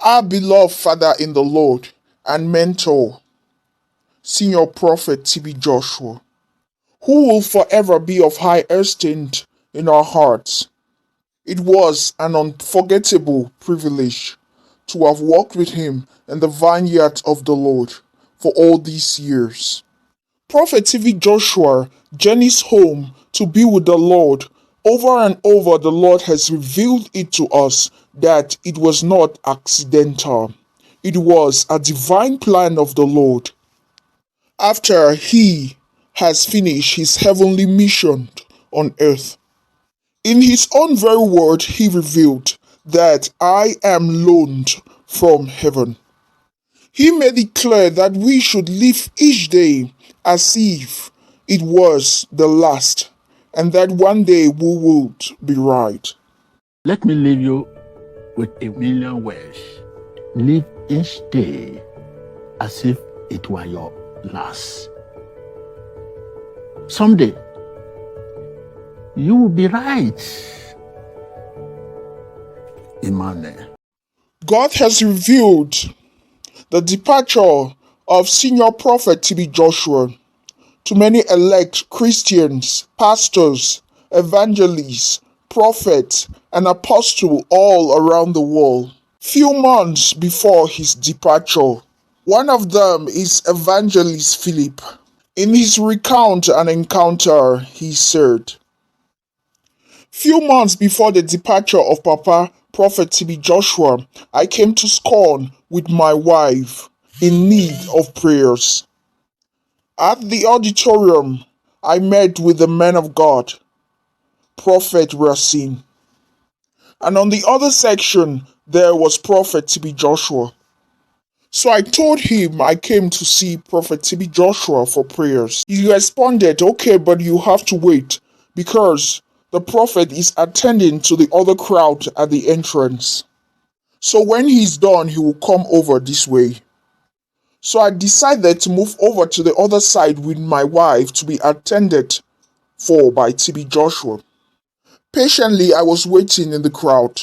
Our beloved father in the Lord and mentor, Senior Prophet TB Joshua, who will forever be of high esteem in our hearts. It was an unforgettable privilege to have walked with him in the vineyard of the Lord for all these years. Prophet TB Joshua journeys home to be with the Lord. Over and over, the Lord has revealed it to us that it was not accidental. It was a divine plan of the Lord. After he has finished his heavenly mission on earth, in his own very word, he revealed that I am loaned from heaven. He made it clear that we should live each day as if it was the last, and that one day we would be right. Let me leave you with a million words. Live each day as if it were your last. Someday, you will be right. Emmanuel. God has revealed the departure of Senior Prophet TB Joshua to many elect Christians, pastors, evangelists, prophets, and apostles all around the world. Few months before his departure, one of them is Evangelist Philip. In his recount and encounter, he said, "Few months before the departure of Papa Prophet TB Joshua, I came to Scorn with my wife in need of prayers. At the auditorium, I met with the man of God, Prophet Racine, and on the other section there was Prophet TB Joshua. So I told him I came to see Prophet TB Joshua for prayers. He responded, okay, but you have to wait because the prophet is attending to the other crowd at the entrance. So when he's done, he will come over this way. So I decided to move over to the other side with my wife to be attended for by TB Joshua. Patiently, I was waiting in the crowd.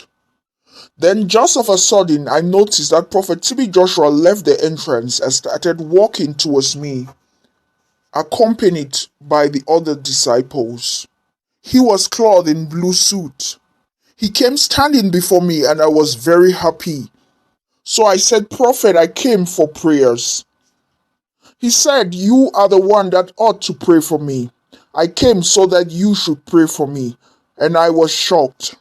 Then just of a sudden, I noticed that Prophet TB Joshua left the entrance and started walking towards me, accompanied by the other disciples. He was clothed in blue suit. He came standing before me and I was very happy. So I said, Prophet, I came for prayers. He said, you are the one that ought to pray for me. I came so that you should pray for me. And I was shocked.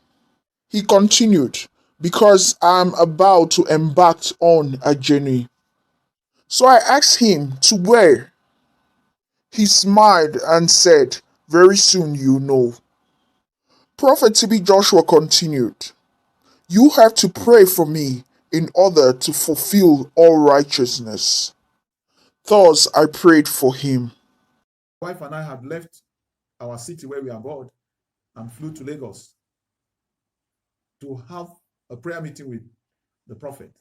He continued, because I'm about to embark on a journey. So I asked him, to where? He smiled and said, very soon you know. Prophet TB Joshua continued, you have to pray for me in order to fulfill all righteousness. Thus I prayed for him. My wife and I had left our city where we are born and flew to Lagos to have a prayer meeting with the prophet.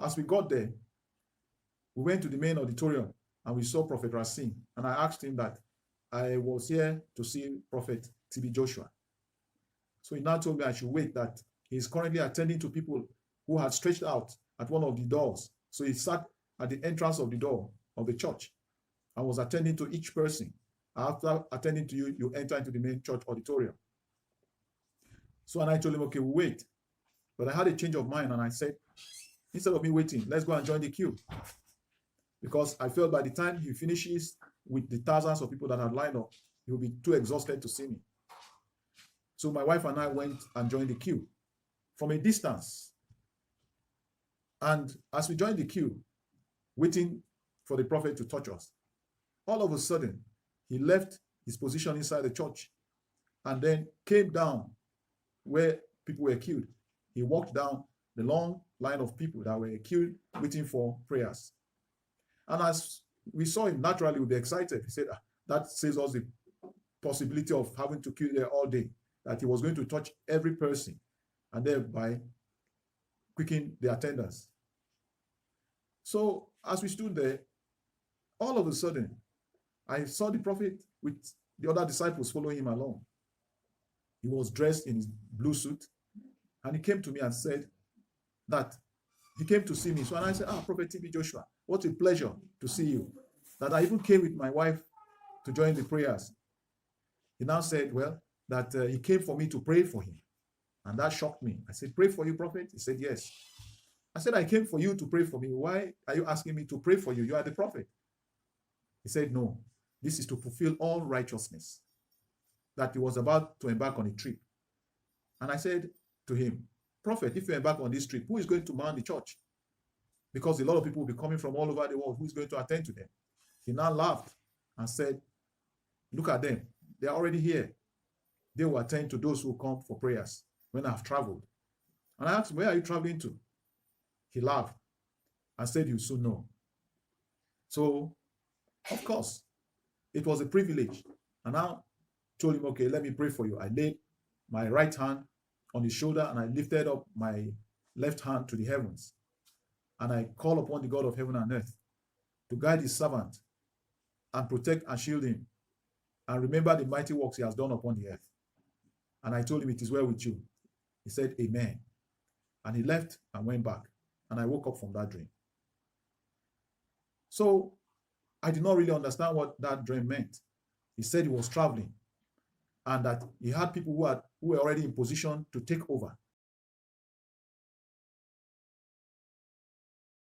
As we got there, we went to the main auditorium and we saw Prophet Racine. And I asked him that I was here to see Prophet TB Joshua. So he now told me I should wait, that he's currently attending to people who had stretched out at one of the doors. So he sat at the entrance of the door of the church and was attending to each person. After attending to you, you enter into the main church auditorium. So and I told him, okay, we'll wait. But I had a change of mind and I said, instead of me waiting, let's go and join the queue. Because I felt by the time he finishes with the thousands of people that had lined up, he will be too exhausted to see me. So my wife and I went and joined the queue from a distance. And as we joined the queue, waiting for the prophet to touch us, all of a sudden, he left his position inside the church and then came down where people were queued. He walked down the long line of people that were queued waiting for prayers. And as we saw him, naturally we'd be excited. He said, that saves us the possibility of having to queue there all day, that he was going to touch every person and thereby quicken the attendance. So as we stood there, all of a sudden, I saw the prophet with the other disciples following him along. He was dressed in his blue suit, and he came to me and said that he came to see me. So and I said, Prophet TB Joshua, what a pleasure to see you. That I even came with my wife to join the prayers. He now said, well, that he came for me to pray for him. And that shocked me. I said, pray for you, prophet? He said, yes. I said, I came for you to pray for me. Why are you asking me to pray for you? You are the prophet. He said, no, this is to fulfill all righteousness. That he was about to embark on a trip. And I said to him, prophet, if you embark on this trip, who is going to man the church? Because a lot of people will be coming from all over the world. Who is going to attend to them? He now laughed and said, look at them. They are already here. They will attend to those who come for prayers when I have traveled. And I asked him, where are you traveling to? He laughed and said, you soon know. So, of course, it was a privilege. And I told him, okay, let me pray for you. I laid my right hand on his shoulder and I lifted up my left hand to the heavens. And I call upon the God of heaven and earth to guide his servant and protect and shield him and remember the mighty works he has done upon the earth. And I told him, it is well with you. He said, amen. And he left and went back. And I woke up from that dream. So I did not really understand what that dream meant. He said he was traveling and that he had people who were already in position to take over.